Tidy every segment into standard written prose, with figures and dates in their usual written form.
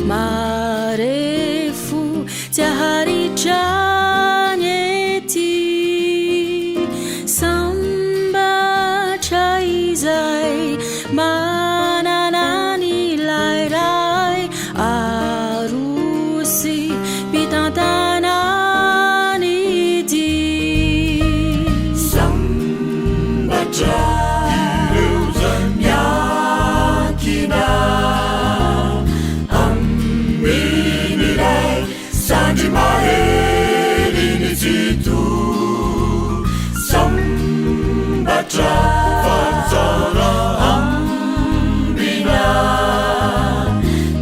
marefu tiahari tranyety sambatra izay manana ny layray arosy mpitantanany ity sambatra ireo zay miankina amin'ny ray sandry maheliny jito sambatra fanjara ambina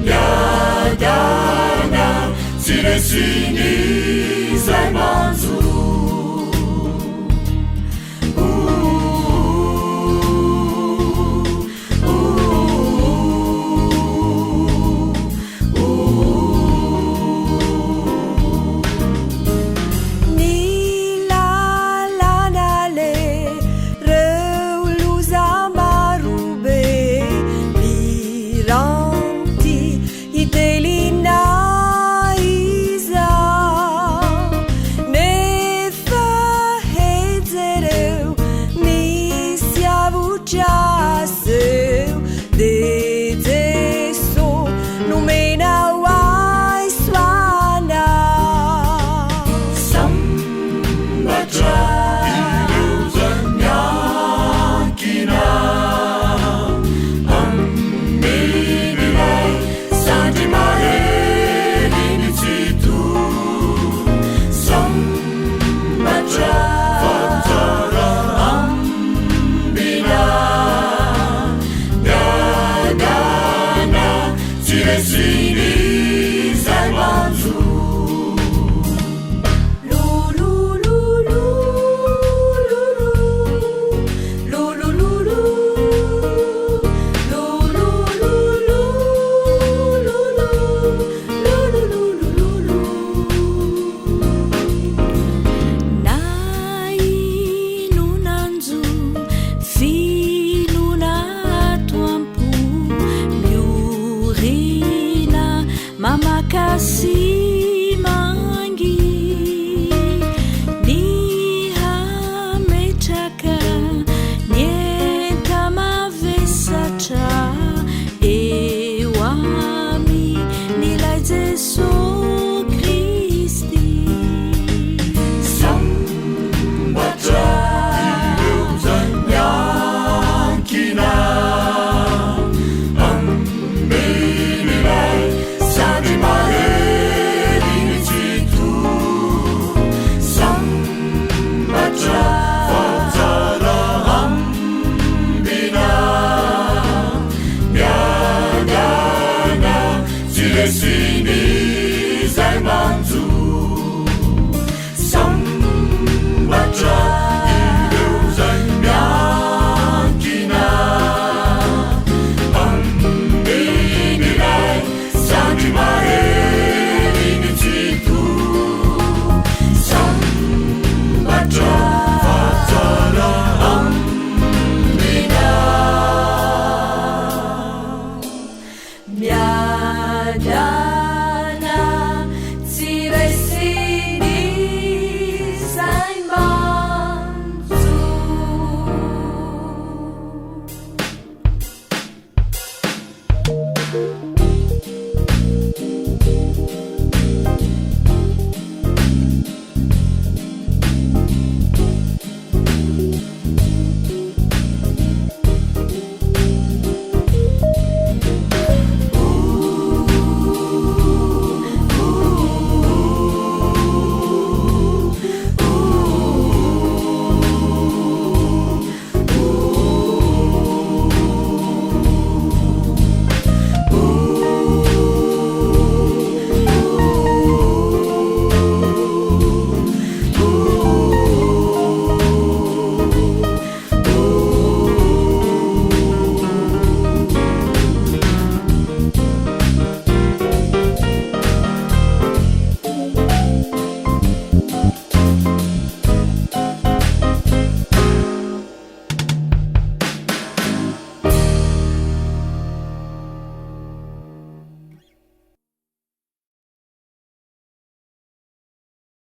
miadana tsy resiny zay manjo seu desejo no mena wai swana sambatra ireu zanyankina ammenilai sandri mahelini citu sambatra fanjara resini zay manjo Mama kasih mangi niha mechaka nienta mavesatra ewami nilai Jesu Kristi sambatra ireu zanyankina resini zay manjo sambatra ireu zay miankina ammenilai sandry maheliny jito sambatra fanjara ambina